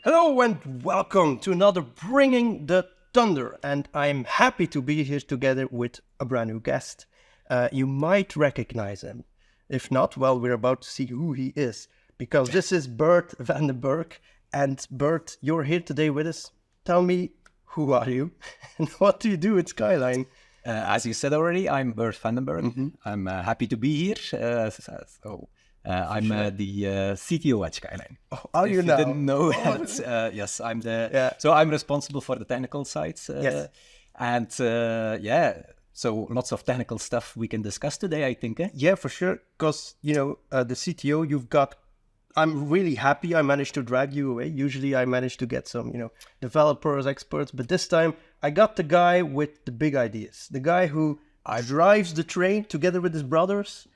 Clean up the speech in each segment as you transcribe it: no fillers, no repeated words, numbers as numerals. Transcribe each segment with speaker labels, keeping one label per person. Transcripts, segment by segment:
Speaker 1: Hello and welcome to another Bringing the Thunder, and I'm happy to be here together with a brand new guest. You might recognize him. If not, well, we're about to see who he is, because this is Bert van den Berg. And Bert, you're here today with us. Tell me, who are you and what do you do at Skyline?
Speaker 2: As you said already, I'm Bert van den Berg.
Speaker 1: Mm-hmm.
Speaker 2: I'm happy to be here. I'm the CTO at Skyline.
Speaker 1: Oh, are you now?
Speaker 2: Didn't know that? Yes, I'm So I'm responsible for the technical side.
Speaker 1: Yes.
Speaker 2: And so lots of technical stuff we can discuss today, I think.
Speaker 1: Yeah, for sure. Because, the CTO, you've got... I'm really happy I managed to drag you away. Usually I manage to get some, developers, experts. But this time I got the guy with the big ideas. The guy who drives the train together with his brothers.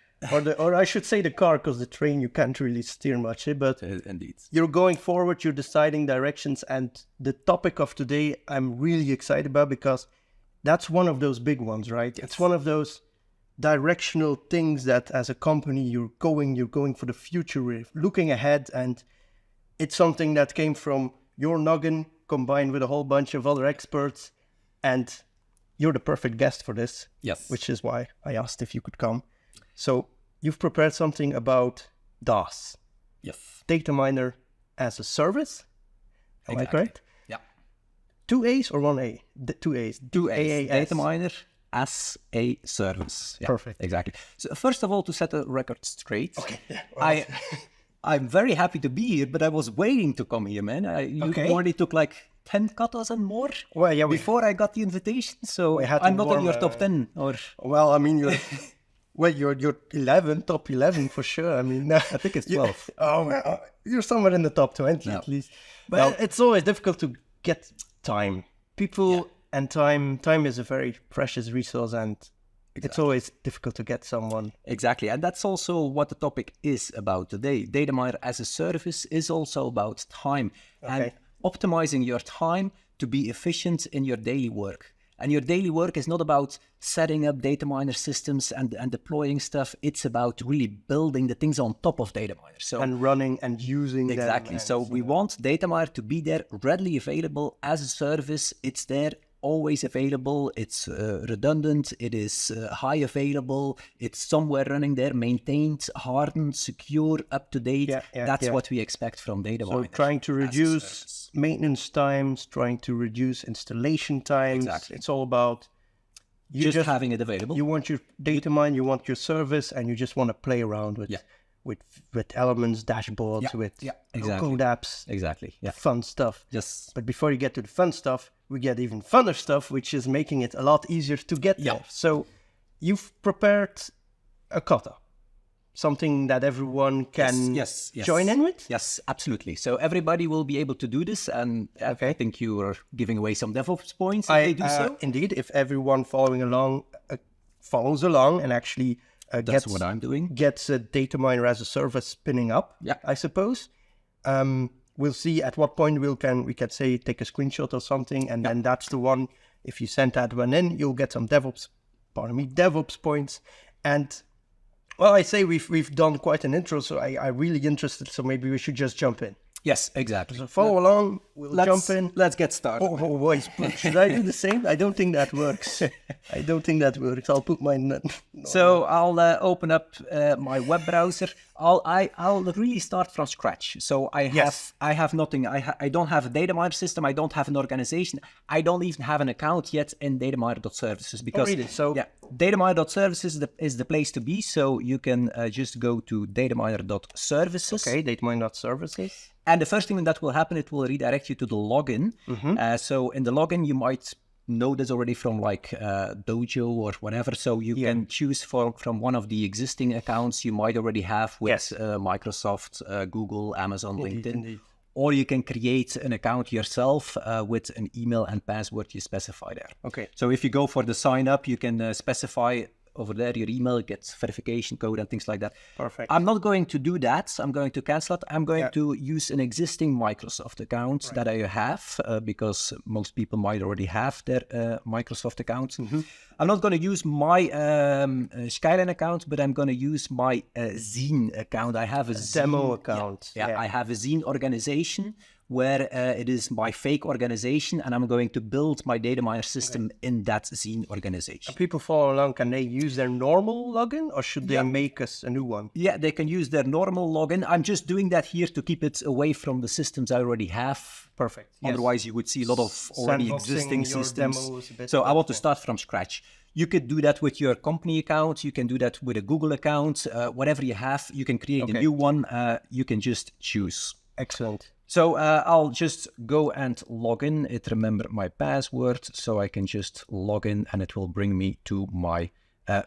Speaker 1: Or I should say the car, because the train you can't really steer much. But
Speaker 2: indeed,
Speaker 1: you're going forward, you're deciding directions. And the topic of today I'm really excited about, because that's one of those big ones, right? Yes. It's one of those directional things that as a company you're going for the future with, looking ahead, and it's something that came from your noggin combined with a whole bunch of other experts, and you're the perfect guest for this.
Speaker 2: Yes,
Speaker 1: which is why I asked if you could come. So you've prepared something about DaaS.
Speaker 2: Yes,
Speaker 1: DataMiner as a service. Am I correct?
Speaker 2: Yeah.
Speaker 1: 2 A's or 1 A? 2 A's.
Speaker 2: 2 A's. DataMiner as a service. Yeah,
Speaker 1: perfect.
Speaker 2: Exactly. So first of all, to set the record straight,
Speaker 1: okay.
Speaker 2: I'm very happy to be here, but I was waiting to come here, man. You already took like 10 katas and more before I got the invitation, so I'm not in your top 10. Or
Speaker 1: well, I mean, you're 11, top 11 for sure. I mean,
Speaker 2: I think it's 12.
Speaker 1: You're somewhere in the top 20 at least. But it's always difficult to get time. And time is a very precious resource, and it's always difficult to get someone.
Speaker 2: Exactly, and that's also what the topic is about today. DataMiner as a service is also about time and optimizing your time to be efficient in your daily work. And your daily work is not about setting up DataMiner systems and deploying stuff. It's about really building the things on top of DataMiner. So
Speaker 1: and running and using them.
Speaker 2: Exactly. So we want DataMiner to be there, readily available as a service. It's there, always available. It's redundant. It is high available. It's somewhere running there, maintained, hardened, secure, up to date. That's what we expect from DataMiner.
Speaker 1: So trying to reduce maintenance times, trying to reduce installation times.
Speaker 2: Exactly.
Speaker 1: It's all about
Speaker 2: just having it available.
Speaker 1: You want your DataMiner, you want your service, and you just want to play around with elements, dashboards, with code apps.
Speaker 2: Exactly. Yeah.
Speaker 1: Fun stuff.
Speaker 2: Yes.
Speaker 1: But before you get to the fun stuff, we get even funner stuff, which is making it a lot easier to get there. So you've prepared a kata, something that everyone can join in with?
Speaker 2: Yes, absolutely. So everybody will be able to do this, and I think you are giving away some DevOps points if they do so.
Speaker 1: Indeed, if everyone follows along and actually
Speaker 2: that's what I'm doing.
Speaker 1: Gets a DataMiner as a service spinning up, I suppose. We'll see at what point we can say take a screenshot or something, and then that's the one. If you send that one in, you'll get some DevOps points. And well, I say we've done quite an intro, so I'm really interested. So maybe we should just jump in.
Speaker 2: Yes, exactly.
Speaker 1: So follow along. We'll jump in.
Speaker 2: Let's get started.
Speaker 1: Oh, boys, should I do the same? I don't think that works. I'll put mine.
Speaker 2: So I'll open up my web browser. I'll really start from scratch. So I have nothing. I don't have a DataMiner system. I don't have an organization. I don't even have an account yet in dataminer.services because dataminer.services is the place to be. So you can just go to dataminer.services.
Speaker 1: Okay, dataminer.services.
Speaker 2: And the first thing that will happen, it will redirect you to the login. So in the login, you might know this already from like Dojo or whatever. So you can choose from one of the existing accounts you might already have with Microsoft, Google, Amazon, LinkedIn. Indeed. Or you can create an account yourself with an email and password you specify there.
Speaker 1: Okay.
Speaker 2: So if you go for the sign up, you can specify over there your email, gets verification code and things like that.
Speaker 1: Perfect.
Speaker 2: I'm not going to do that. I'm going to cancel it. I'm going to use an existing Microsoft account that I have because most people might already have their Microsoft account. I'm not going to use my Skyline account, but I'm going to use my Zine account. I have a
Speaker 1: demo account.
Speaker 2: I have a Zine organization where it is my fake organization, and I'm going to build my DataMiner system in that Zine organization.
Speaker 1: And people follow along, can they use their normal login or should they make us a new one?
Speaker 2: Yeah, they can use their normal login. I'm just doing that here to keep it away from the systems I already have.
Speaker 1: Perfect. Yes.
Speaker 2: Otherwise, you would see a lot of already existing
Speaker 1: your
Speaker 2: systems.
Speaker 1: demos a bit,
Speaker 2: So I want to start from scratch. You could do that with your company account. You can do that with a Google account. Whatever you have, you can create a new one. You can just choose.
Speaker 1: Excellent.
Speaker 2: So I'll just go and log in. It remembered my password, so I can just log in and it will bring me to my,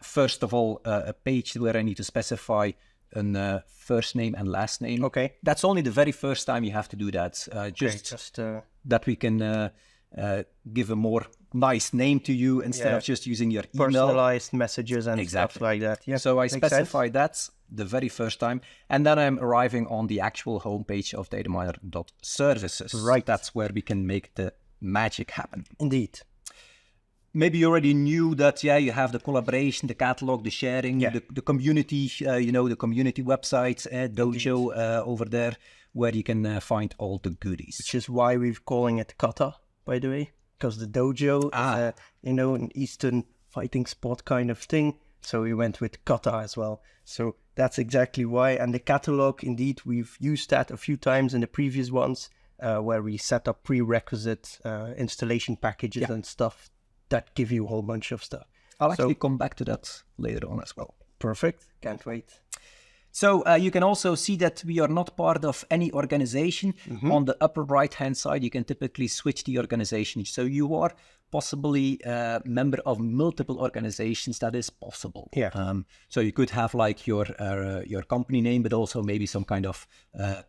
Speaker 2: first of all, a page where I need to specify a first name and last name.
Speaker 1: Okay.
Speaker 2: That's only the very first time you have to do that. Just that we can give a more nice name to you instead of just using your email.
Speaker 1: Personalized messages and stuff like that. Yeah.
Speaker 2: So I specify that the very first time, and then I'm arriving on the actual homepage of dataminer.services.
Speaker 1: Right.
Speaker 2: That's where we can make the magic happen.
Speaker 1: Indeed.
Speaker 2: Maybe you already knew that, you have the collaboration, the catalog, the sharing, the community, the community websites, Dojo over there, where you can find all the goodies.
Speaker 1: Which is why we're calling it kata, by the way, because the dojo is, an Eastern fighting sport kind of thing. So we went with kata as well. So that's exactly why. And the catalog, indeed, we've used that a few times in the previous ones, where we set up prerequisite installation packages and stuff that give you a whole bunch of stuff.
Speaker 2: I'll actually come back to that later on as well.
Speaker 1: Perfect. Can't wait.
Speaker 2: So you can also see that we are not part of any organization. On the upper right-hand side, you can typically switch the organization. So you are possibly a member of multiple organizations. That is possible.
Speaker 1: Yeah.
Speaker 2: So you could have like your company name, but also maybe some kind of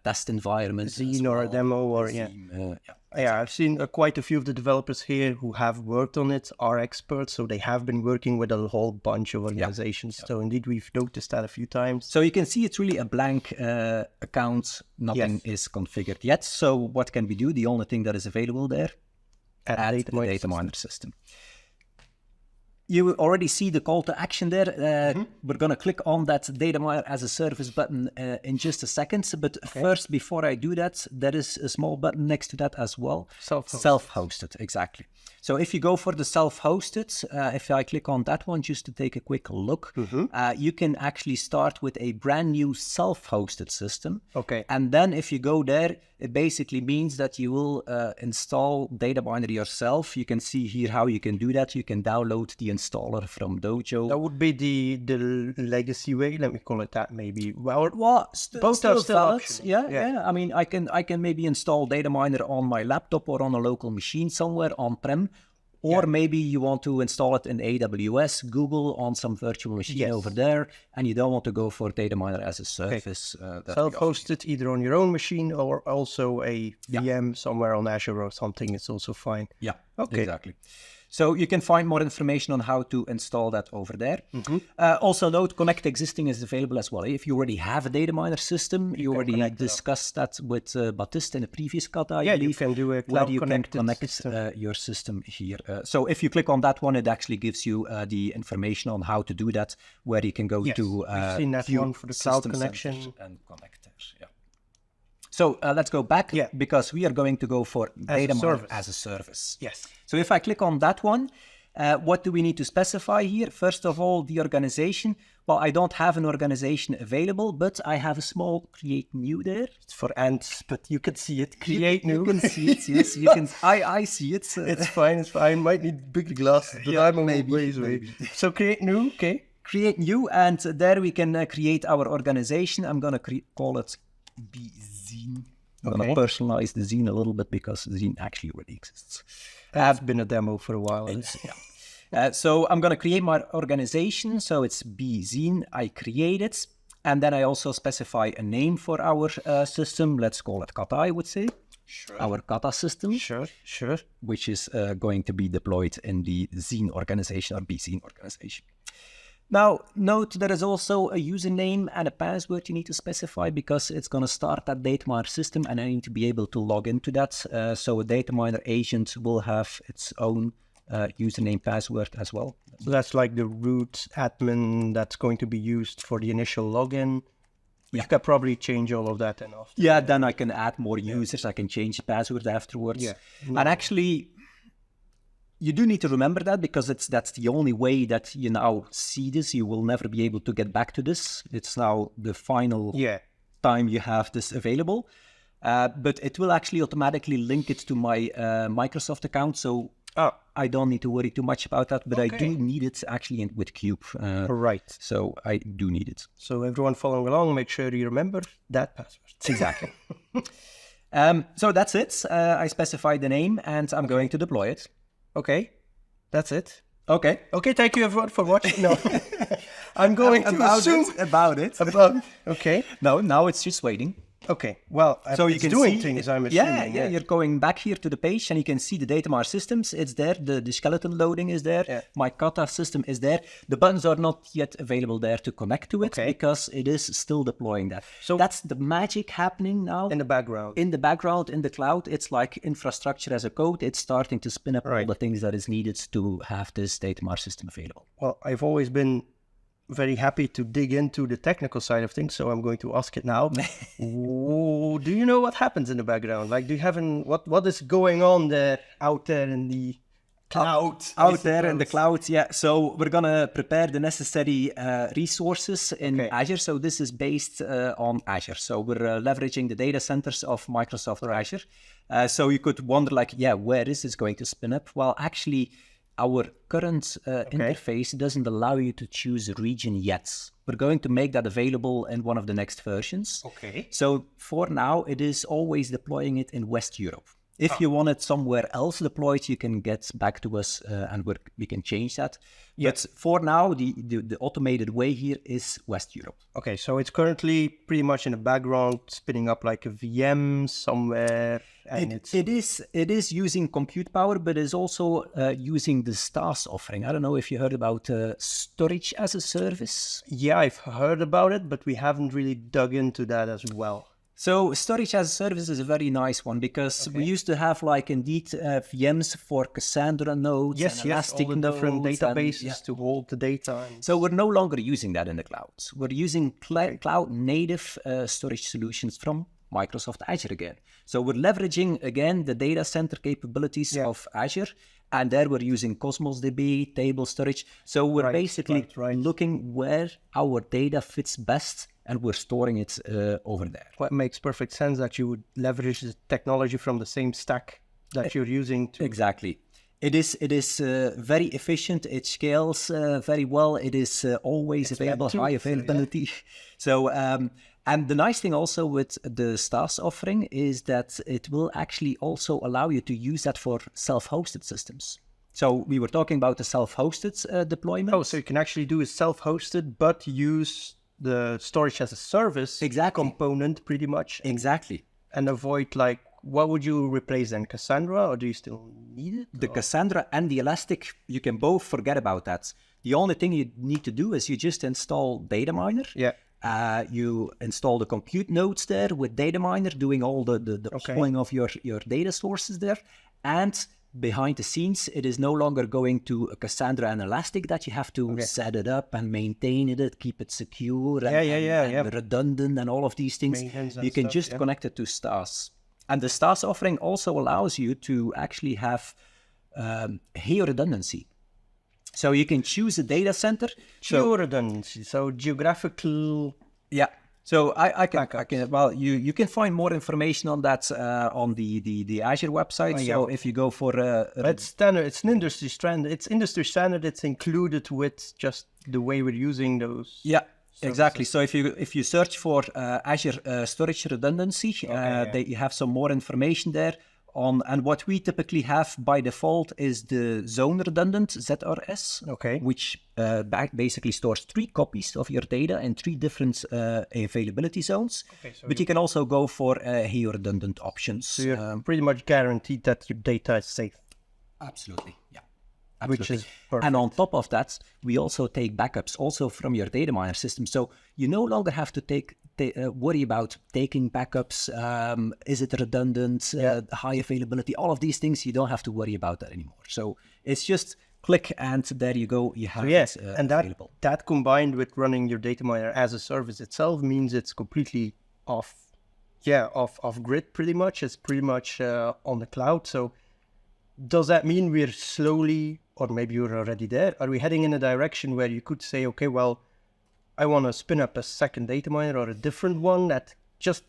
Speaker 2: test environment.
Speaker 1: Zine or a demo or Yeah, I've seen quite a few of the developers here who have worked on it, are experts, so they have been working with a whole bunch of organizations. So indeed, we've noticed that a few times.
Speaker 2: So you can see it's really a blank account. Nothing is configured yet. So what can we do? The only thing that is available there, add the DataMiner system. You already see the call to action there. We're going to click on that DataMiner as a service button in just a second. But first, before I do that, there is a small button next to that as well. Self-hosted, exactly. So if you go for the self-hosted, if I click on that one, just to take a quick look, you can actually start with a brand new self-hosted system.
Speaker 1: Okay.
Speaker 2: And then if you go there, it basically means that you will install DataMiner yourself. You can see here how you can do that. You can download the installer from Dojo.
Speaker 1: That would be the legacy way. Let me call it that, maybe. Well,
Speaker 2: both are still valid. Yeah. I mean, I can maybe install DataMiner on my laptop or on a local machine somewhere on-prem. Or maybe you want to install it in AWS, Google, on some virtual machine over there, and you don't want to go for DataMiner as a service.
Speaker 1: Self-hosted, either on your own machine or also a VM somewhere on Azure or something. It's also fine.
Speaker 2: Yeah, exactly. So you can find more information on how to install that over there. Also note, Connect Existing is available as well. If you already have a DataMiner system, you already discussed that with Baptiste in a previous kata.
Speaker 1: You can do a cloud
Speaker 2: connect your system here. So if you click on that one, it actually gives you the information on how to do that, where you can go to
Speaker 1: seen that one for the cloud connection
Speaker 2: and connectors. Yeah. So let's go back because we are going to go for DataMiner as a service.
Speaker 1: Yes.
Speaker 2: So if I click on that one, what do we need to specify here? First of all, the organization. Well, I don't have an organization available, but I have a small create new there.
Speaker 1: It's for ants, but you can see it. Create new.
Speaker 2: You can see it, yes. You can. I see it.
Speaker 1: It's fine. Might need bigger glasses, but I'm on ways away. So create new, okay.
Speaker 2: Create new, and there we can create our organization. I'm going to call it Zine. I'm going to personalize the Zine a little bit because Zine actually already exists.
Speaker 1: That's been a demo for a while.
Speaker 2: So I'm going to create my organization. So it's Zine. I create it. And then I also specify a name for our system. Let's call it Kata, I would say.
Speaker 1: Sure.
Speaker 2: Our Kata system.
Speaker 1: Sure.
Speaker 2: Which is going to be deployed in the Zine organization or Zine organization. Now, note there is also a username and a password you need to specify because it's going to start that DataMiner system and I need to be able to log into that. So a DataMiner agent will have its own username, password as well.
Speaker 1: So that's like the root admin that's going to be used for the initial login. You can probably change all of that then after.
Speaker 2: Yeah, then I can add more users. I can change the password afterwards.
Speaker 1: Yeah.
Speaker 2: And actually, you do need to remember that because that's the only way that you now see this. You will never be able to get back to this. It's now the final time you have this available. But it will actually automatically link it to my Microsoft account. So I don't need to worry too much about that, but I do need it actually with Cube.
Speaker 1: Right.
Speaker 2: So I do need it.
Speaker 1: So everyone following along, make sure you remember that password.
Speaker 2: Exactly. So that's it. I specified the name and I'm going to deploy it.
Speaker 1: Okay, that's it.
Speaker 2: Okay,
Speaker 1: thank you everyone for watching. No, I'm going to assume
Speaker 2: about it.
Speaker 1: Okay.
Speaker 2: No, now it's just waiting.
Speaker 1: Okay, well,
Speaker 2: so you
Speaker 1: it's
Speaker 2: can
Speaker 1: doing
Speaker 2: see
Speaker 1: things, I'm assuming.
Speaker 2: Yeah, you're going back here to the page and you can see the DataMiner Systems. It's there. The skeleton loading is there.
Speaker 1: Yeah.
Speaker 2: My kata system is there. The buttons are not yet available there to connect to it because it is still deploying that. So that's the magic happening now.
Speaker 1: In the background.
Speaker 2: In the background, in the cloud, it's like infrastructure as a code. It's starting to spin up all the things that is needed to have this DataMiner system available. Well,
Speaker 1: I've always been very happy to dig into the technical side of things, so I'm going to ask it now. Do you know what happens in the background? Like, do you have what is going on there out there in the cloud?
Speaker 2: Out there in the cloud, yeah. So we're gonna prepare the necessary resources in Azure. So this is based on Azure. So we're leveraging the data centers of Microsoft Azure. So you could wonder, like, where is this going to spin up? Well, actually, our current interface doesn't allow you to choose a region yet. We're going to make that available in one of the next versions.
Speaker 1: Okay.
Speaker 2: So for now, it is always deploying it in West Europe. If you want it somewhere else deployed, you can get back to us and we can change that. But for now, the automated way here is West Europe.
Speaker 1: Okay, so it's currently pretty much in the background, spinning up like a VM somewhere. And
Speaker 2: it is using compute power, but it's also using the DaaS offering. I don't know if you heard about storage as a service.
Speaker 1: Yeah, I've heard about it, but we haven't really dug into that as well.
Speaker 2: So storage as a service is a very nice one because we used to have VMs for Cassandra nodes and Elastic
Speaker 1: all the different
Speaker 2: nodes
Speaker 1: databases to hold the data.
Speaker 2: So we're no longer using that in the cloud. We're using cloud native storage solutions from Microsoft Azure again. So we're leveraging again the data center capabilities of Azure, and there we're using Cosmos DB, table storage. So we're basically looking where our data fits best, and we're storing it over there.
Speaker 1: Well, it makes perfect sense that you would leverage the technology from the same stack that you're using.
Speaker 2: Exactly. It is very efficient. It scales very well. It is always available, high availability. So, and the nice thing also with the DaaS offering is that it will actually also allow you to use that for self-hosted systems. So we were talking about the self-hosted deployment.
Speaker 1: Oh, so you can actually do a self-hosted, but use the storage as a service component pretty much.
Speaker 2: Exactly.
Speaker 1: And avoid what would you replace then? Cassandra, or do you still need it?
Speaker 2: The Cassandra and the Elastic, you can both forget about that. The only thing you need to do is you just install DataMiner.
Speaker 1: Yeah.
Speaker 2: You install the compute nodes there with DataMiner, doing all the pulling of your data sources there. And behind the scenes, it is no longer going to a Cassandra and Elastic that you have to set it up and maintain it, keep it secure and redundant and all of these things. You can just connect it to DaaS. And the DaaS offering also allows you to actually have geo-redundancy. So you can choose a data center.
Speaker 1: Geo-redundancy, so geographical...
Speaker 2: Yeah. So I can well, you can find more information on that on the Azure website. So if you go for
Speaker 1: it's standard, it's an industry standard. It's industry standard. It's included with just the way we're using those.
Speaker 2: Yeah, exactly. So if you search for Azure storage redundancy, you have some more information there. And what we typically have by default is the zone redundant ZRS, which basically stores 3 copies of your data in 3 different availability zones. But you can also go for geo-redundant options.
Speaker 1: So you're pretty much guaranteed that your data is safe.
Speaker 2: Absolutely, yeah.
Speaker 1: Absolutely. Which is perfect.
Speaker 2: And on top of that, we also take backups also from your DataMiner system. So you no longer have to worry about taking backups. Is it redundant? High availability? All of these things, you don't have to worry about that anymore. So it's just click, and there you go. You have
Speaker 1: Yes,
Speaker 2: it
Speaker 1: and
Speaker 2: available.
Speaker 1: that combined with running your DataMiner as a service itself means it's completely off grid pretty much. It's pretty much on the cloud. So does that mean we're slowly, or maybe you're already there, are we heading in a direction where you could say, okay, well, I want to spin up a second DataMiner or a different one that just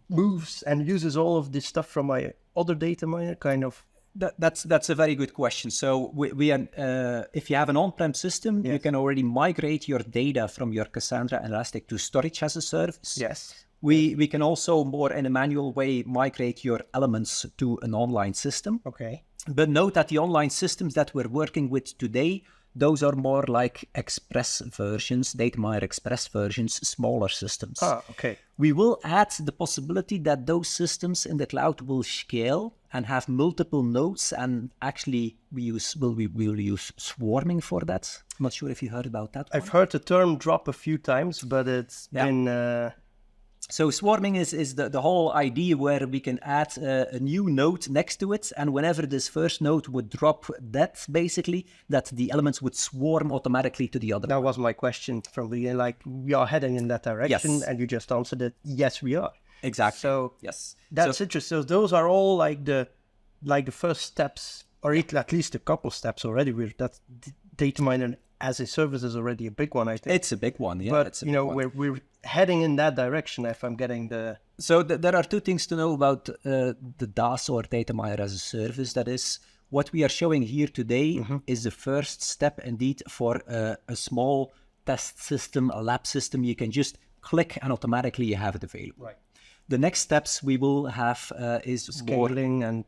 Speaker 1: moves and uses all of this stuff from my other DataMiner kind of?
Speaker 2: That's a very good question. So we are, if you have an on-prem system, you can already migrate your data from your Cassandra and Elastic to storage as a service.
Speaker 1: Yes.
Speaker 2: We can also more in a manual way migrate your elements to an online system.
Speaker 1: Okay.
Speaker 2: But note that the online systems that we're working with today, those are more like Express versions, DataMiner Express versions, smaller systems.
Speaker 1: Ah, okay.
Speaker 2: We will add the possibility that those systems in the cloud will scale and have multiple nodes, and actually we'll use swarming for that. I'm not sure if you heard about that one.
Speaker 1: I've heard the term drop a few times, but it's been...
Speaker 2: So swarming is the whole idea where we can add a new node next to it, and whenever this first node would drop that, basically, that the elements would swarm automatically to the other.
Speaker 1: That was my question from the beginning, like, we are heading in that direction, and you just answered it, yes, we are.
Speaker 2: Exactly.
Speaker 1: So
Speaker 2: yes,
Speaker 1: that's interesting. So those are all like the first steps, or at least a couple steps already. That DataMiner as a service is already a big one, I think.
Speaker 2: It's a big one, yeah.
Speaker 1: But we're heading in that direction. If I'm getting the
Speaker 2: so there are two things to know about the DaaS or DataMiner as a service. That is, what we are showing here today is the first step indeed for a small test system, a lab system. You can just click and automatically you have it available.
Speaker 1: Right.
Speaker 2: The next steps we will have is
Speaker 1: scaling
Speaker 2: more,
Speaker 1: and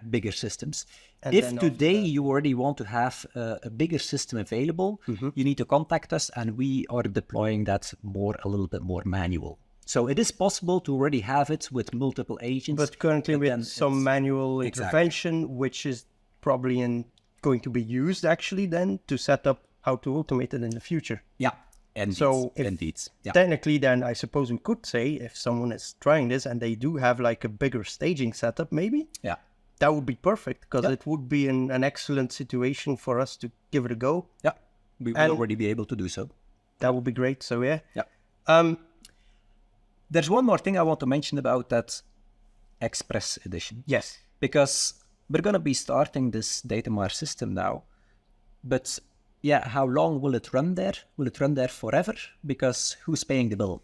Speaker 2: bigger systems.
Speaker 1: And
Speaker 2: if today you already want to have a bigger system available, you need to contact us, and we are deploying that a little bit more manual. So it is possible to already have it with multiple agents.
Speaker 1: But currently with some manual intervention, which is probably going to be used actually then to set up how to automate it in the future.
Speaker 2: Yeah. Indeed.
Speaker 1: So technically then I suppose we could say if someone is trying this and they do have like a bigger staging setup maybe, that would be perfect, because it would be an excellent situation for us to give it a go.
Speaker 2: Yeah, we will already be able to do so.
Speaker 1: That would be great. So
Speaker 2: there's one more thing I want to mention about that Express edition.
Speaker 1: Yes.
Speaker 2: Because we're going to be starting this DataMiner system now, but how long will it run there? Will it run there forever? Because who's paying the bill?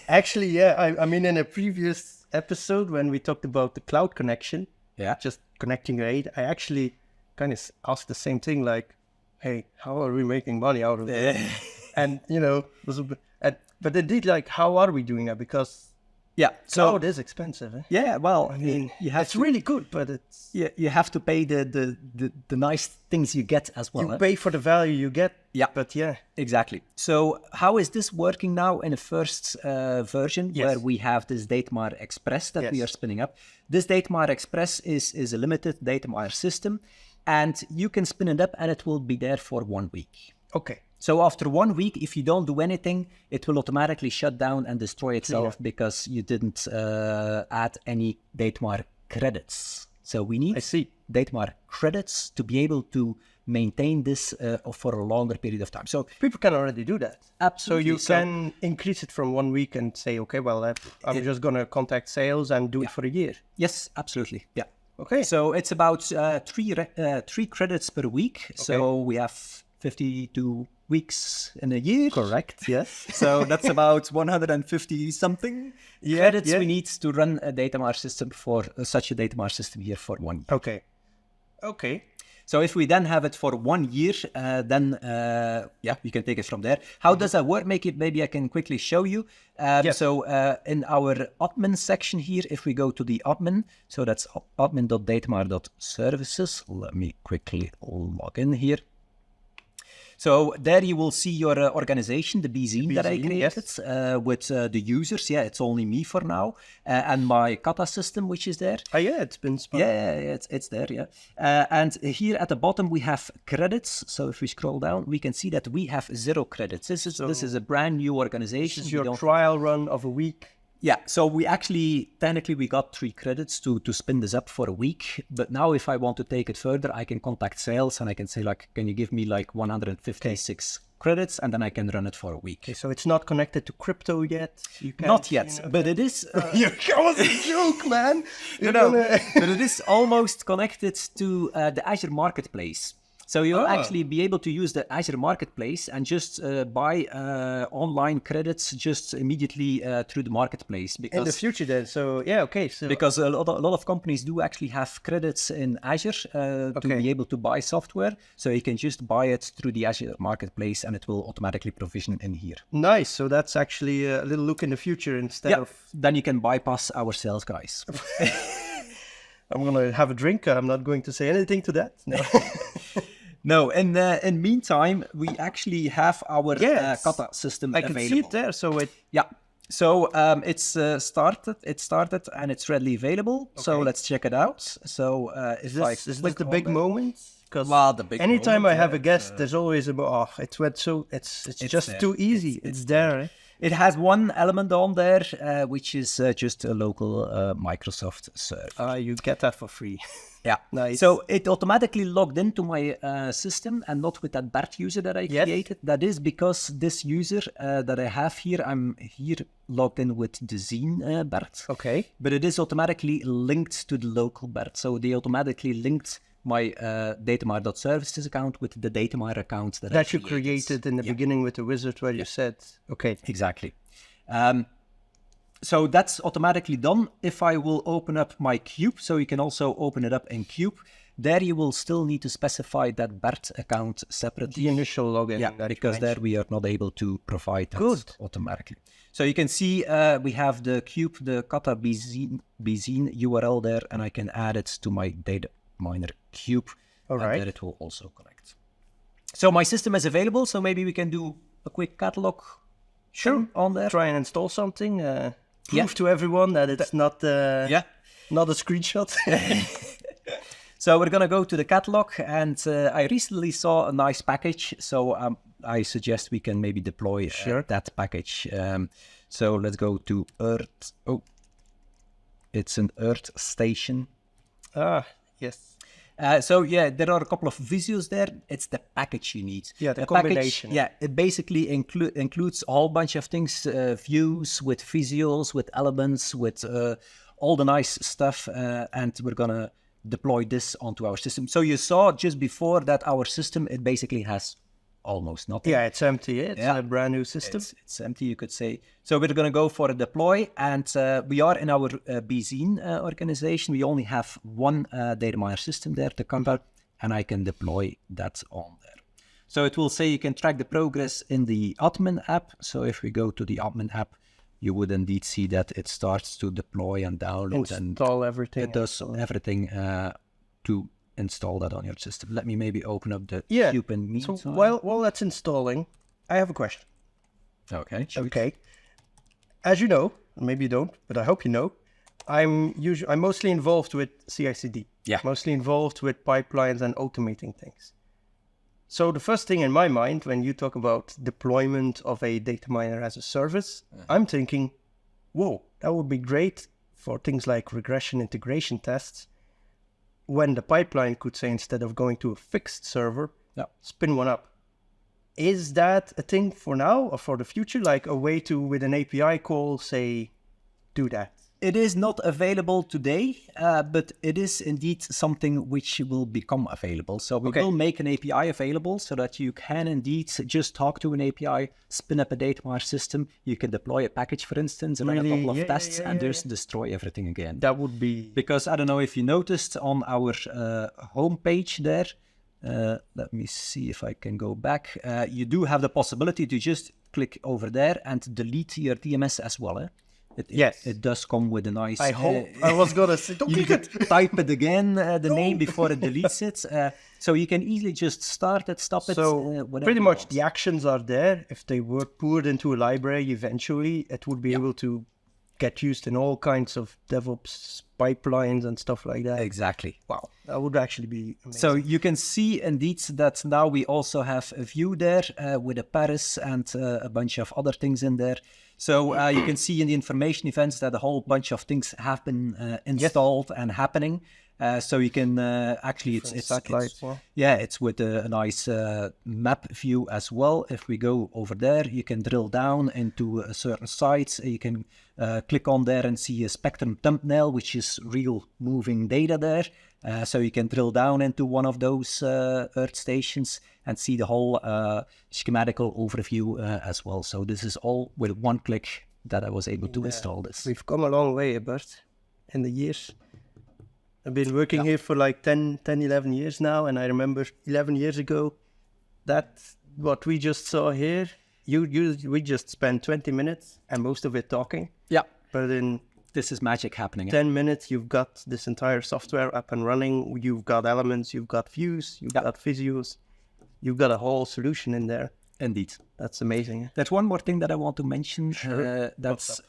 Speaker 1: Actually, I mean, in a previous episode when we talked about the cloud connection, just connecting your aid, I actually kind of asked the same thing, like, hey, how are we making money out of it? And, but indeed, like, how are we doing that? Because cloud is expensive. Eh?
Speaker 2: Yeah, well,
Speaker 1: I mean,
Speaker 2: it's
Speaker 1: really good, but it's...
Speaker 2: you have to pay the nice things you get as well.
Speaker 1: You pay for the value you get, but
Speaker 2: Exactly. So how is this working now in the first version where we have this DataMiner Express that we are spinning up? This DataMiner Express is a limited DataMiner system, and you can spin it up and it will be there for 1 week.
Speaker 1: Okay.
Speaker 2: So after 1 week, if you don't do anything, it will automatically shut down and destroy itself because you didn't add any DataMiner credits. So we need DataMiner credits to be able to maintain this for a longer period of time. So
Speaker 1: people can already do that.
Speaker 2: Absolutely.
Speaker 1: So you can increase it from 1 week and say, okay, well, I'm just going to contact sales and do it for a year.
Speaker 2: Yes, absolutely. Yeah.
Speaker 1: Okay.
Speaker 2: So it's about three credits per week. Okay. So we have 52 weeks in a year.
Speaker 1: Correct, yes.
Speaker 2: So that's about 150 something credits we need to run a DataMiner system for such a DataMiner system here for 1 year.
Speaker 1: Okay.
Speaker 2: So if we then have it for 1 year, then we can take it from there. How does that work? Maybe I can quickly show you. So in our admin section here, if we go to the admin, so that's admin.dataminer.services. Let me quickly log in here. So there you will see your organization, the BZine that I created with the users. Yeah, it's only me for now. And my kata system, which is there.
Speaker 1: Oh, yeah, it's been spun.
Speaker 2: Yeah, it's there, yeah. And here at the bottom, we have credits. So if we scroll down, we can see that we have 0 credits. This is a brand new organization.
Speaker 1: This is your trial run of a week.
Speaker 2: Yeah, so we actually, technically, we got 3 credits to spin this up for a week. But now if I want to take it further, I can contact sales and I can say like, can you give me like 156 credits? And then I can run it for a week.
Speaker 1: Okay, so it's not connected to crypto yet? You can't,
Speaker 2: Not yet, but it is...
Speaker 1: That was a joke, man.
Speaker 2: But it is almost connected to the Azure Marketplace. So you'll actually be able to use the Azure Marketplace and just buy online credits just immediately through the marketplace. Because
Speaker 1: in the future then, so yeah, okay. So
Speaker 2: because a lot of companies do actually have credits in Azure to be able to buy software. So you can just buy it through the Azure Marketplace and it will automatically provision in here.
Speaker 1: Nice. So that's actually a little look in the future instead of...
Speaker 2: Then you can bypass our sales guys.
Speaker 1: I'm going to have a drink. I'm not going to say anything to that. No.
Speaker 2: No, in meantime, we actually have our kata system available.
Speaker 1: I can see it there. So it...
Speaker 2: Yeah. So it's started. It started and it's readily available. Okay. So let's check it out. So
Speaker 1: is this the big moment? Because anytime
Speaker 2: moment,
Speaker 1: I have a guest, there's always it's just too easy. It's there. Eh?
Speaker 2: It has one element on there, which is just a local Microsoft server.
Speaker 1: You get that for free.
Speaker 2: Yeah.
Speaker 1: Nice.
Speaker 2: So it automatically logged into my system and not with that Bert user that I created. That is because this user that I have here, I'm here logged in with the Zine Bert.
Speaker 1: Okay.
Speaker 2: But it is automatically linked to the local Bert. So they automatically linked my dataminer.services account with the dataminer account that
Speaker 1: you created in the beginning with the wizard where you said, okay.
Speaker 2: Exactly. So that's automatically done. If I will open up my cube, so you can also open it up in cube, there you will still need to specify that Bert account separately.
Speaker 1: The initial login.
Speaker 2: Yeah, because there we are not able to provide that automatically. So you can see we have the cube, the kata bzine URL there, and I can add it to my dataminer cube.
Speaker 1: All right.
Speaker 2: And there it will also connect. So my system is available, so maybe we can do a quick catalog on there.
Speaker 1: Try and install something. Prove to everyone that it's not a screenshot.
Speaker 2: So we're going to go to the catalog, and I recently saw a nice package, so I suggest we can maybe deploy that package. So let's go to Earth. Oh, it's an Earth station.
Speaker 1: Yes.
Speaker 2: So yeah, there are a couple of visuals there. It's the package you need.
Speaker 1: Yeah, the combination.
Speaker 2: Package, it basically includes a whole bunch of things, views with visuals, with elements, with all the nice stuff, and we're gonna deploy this onto our system. So you saw just before that our system, it basically has almost nothing.
Speaker 1: Yeah, it's empty. It's a brand new system.
Speaker 2: It's empty, you could say. So we're going to go for a deploy, and we are in our bzine organization. We only have one DataMiner system there to contact, and I can deploy that on there. So it will say you can track the progress in the admin app. So if we go to the admin app, you would indeed see that it starts to deploy and download and
Speaker 1: install everything.
Speaker 2: It does everything to install that on your system. Let me maybe open up the cube in meantime.
Speaker 1: So while that's installing, I have a question.
Speaker 2: Okay.
Speaker 1: Okay. As you know, maybe you don't, but I hope you know, I'm mostly involved with CI/CD.
Speaker 2: Yeah.
Speaker 1: Mostly involved with pipelines and automating things. So the first thing in my mind when you talk about deployment of a dataminer as a service, I'm thinking, whoa, that would be great for things like regression integration tests, when the pipeline could say, instead of going to a fixed server, spin one up. Is that a thing for now or for the future? Like a way to, with an API call, say, do that?
Speaker 2: It is not available today, but it is indeed something which will become available. So we will make an API available so that you can indeed just talk to an API, spin up a dataminer system. You can deploy a package, for instance, run a couple of tests, and just destroy everything again.
Speaker 1: That would be...
Speaker 2: Because I don't know if you noticed on our homepage there, let me see if I can go back. You do have the possibility to just click over there and delete your DMS as well. It does come with a nice...
Speaker 1: I hope. I was going to say, don't click it.
Speaker 2: Type it again, the name before it deletes it. So you can easily just start it, stop it.
Speaker 1: So pretty much the actions are there. If they were poured into a library, eventually it would be able to get used in all kinds of DevOps pipelines and stuff like that.
Speaker 2: Exactly.
Speaker 1: Wow, that would actually be amazing.
Speaker 2: So you can see indeed that now we also have a view there with a Paris and a bunch of other things in there. So you can see in the information events that a whole bunch of things have been installed and happening. So you can actually, it's with a nice map view as well. If we go over there, you can drill down into a certain site. You can click on there and see a Spectrum thumbnail, which is real moving data there. So you can drill down into one of those Earth stations and see the whole schematical overview as well. So this is all with one click that I was able to install this.
Speaker 1: We've come a long way, Bert, in the years. I've been working here for like 10, 11 years now, and I remember 11 years ago that what we just saw here, we just spent 20 minutes and most of it talking.
Speaker 2: Yeah.
Speaker 1: But in
Speaker 2: this is magic happening.
Speaker 1: 10 minutes, you've got this entire software up and running. You've got elements, you've got views, you've got visuals. You've got a whole solution in there.
Speaker 2: Indeed.
Speaker 1: That's amazing.
Speaker 2: There's one more thing that I want to mention.
Speaker 1: Sure.
Speaker 2: That's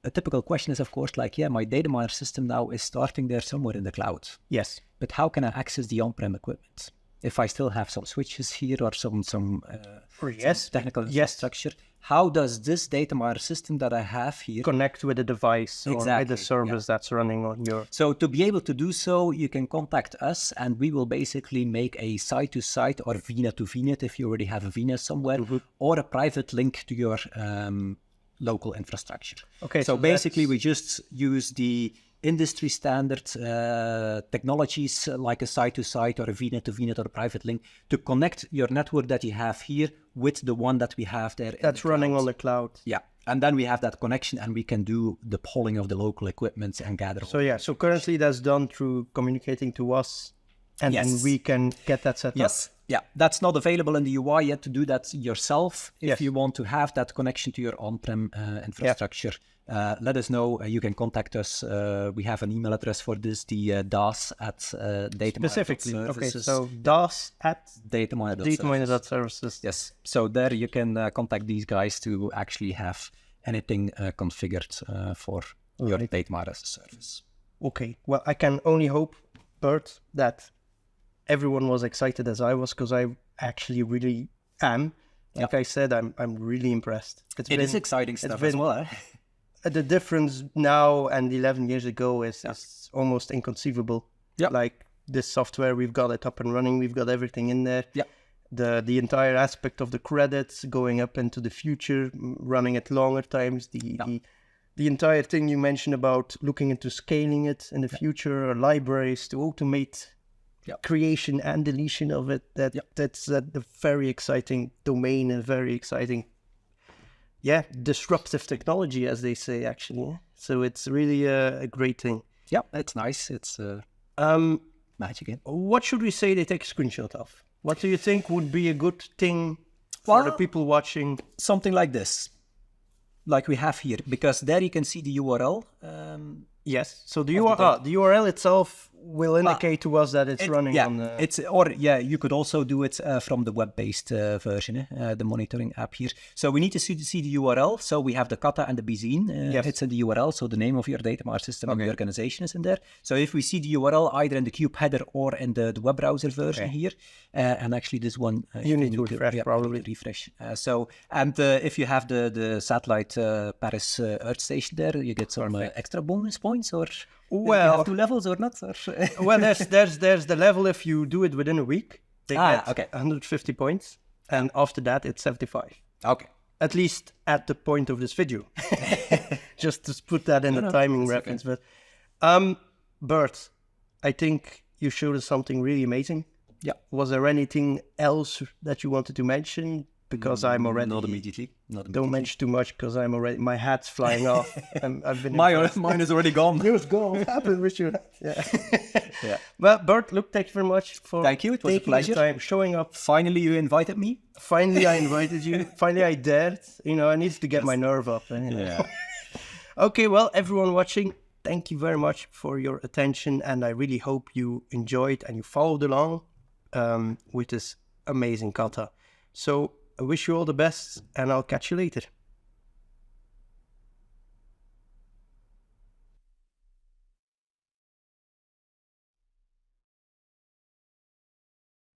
Speaker 2: a typical question is, of course, like, my DataMiner system now is starting there somewhere in the cloud.
Speaker 1: Yes.
Speaker 2: But how can I access the on-prem equipment? If I still have some switches here or some technical infrastructure, how does this DataMiner system that I have here
Speaker 1: connect with a device or with a service that's running on your...
Speaker 2: So to be able to do so, you can contact us and we will basically make a site-to-site or VNet to VNet if you already have a VNet somewhere, or a private link to your local infrastructure.
Speaker 1: Okay.
Speaker 2: So basically we just use the industry standard technologies like a site-to-site or a VNet to VNet or a private link to connect your network that you have here with the one that we have there.
Speaker 1: That's running on the cloud.
Speaker 2: Yeah. And then we have that connection and we can do the polling of the local equipment and gather.
Speaker 1: So currently that's done through communicating to us and we can get that set up.
Speaker 2: Yeah, that's not available in the UI yet to do that yourself. If you want to have that connection to your on-prem infrastructure, let us know. You can contact us. We have an email address for this, the DaaS at dataminer.services.
Speaker 1: Specifically, okay, so DaaS at dataminer.services.
Speaker 2: Yes, so there you can contact these guys to actually have anything configured for your DataMiner as a service.
Speaker 1: Okay, well, I can only hope, Bert, that everyone was excited as I was, because I actually really am. Like I said, I'm really impressed.
Speaker 2: It is exciting stuff as well.
Speaker 1: The difference now and 11 years ago is almost inconceivable. Yeah. Like this software, we've got it up and running. We've got everything in there. Yeah. The entire aspect of the credits going up into the future, running at longer times. The entire thing you mentioned about looking into scaling it in the future, or libraries to automate creation and deletion of it. That's a very exciting domain and very exciting, disruptive technology, as they say, actually. So it's really a great thing.
Speaker 2: Yeah, it's nice. It's magic.
Speaker 1: What should we say they take a screenshot of? What do you think would be a good thing for the people watching?
Speaker 2: Something like this, like we have here, because there you can see the URL.
Speaker 1: Yes. So the URL itself will indicate to us that it's running on the...
Speaker 2: you could also do it from the web-based version, the monitoring app here. So we need to see the URL. So we have the kata and the bizine. It's in the URL. So the name of your DataMiner system and the organization is in there. So if we see the URL either in the cube header or in the web browser version here, and actually this one...
Speaker 1: you need to refresh, probably.
Speaker 2: Refresh. If you have the satellite Paris Earth station there, you get some extra bonus points, or you have 2 levels or not? Or
Speaker 1: well, there's the level if you do it within a week. They get 150 points, and after that it's 75.
Speaker 2: Okay.
Speaker 1: At least at the point of this video. Just to put that in the timing reference.
Speaker 2: Okay.
Speaker 1: But Bert, I think you showed us something really amazing. Yeah. Was there anything else that you wanted to mention? Because I'm already...
Speaker 2: Not immediately.
Speaker 1: Don't mention too much, because I'm already... My hat's flying off. I've been...
Speaker 2: Mine is already gone.
Speaker 1: It was gone. What happened with your hat? Yeah. Well, Bert, look, thank you very much for...
Speaker 2: Thank you. It was a pleasure.
Speaker 1: Time, showing up.
Speaker 2: Finally, you invited me.
Speaker 1: Finally, I invited you. Finally, I dared. I needed to get my nerve up. Yeah. Okay, well, everyone watching, thank you very much for your attention. And I really hope you enjoyed and you followed along with this amazing kata. So... I wish you all the best, and I'll catch you later.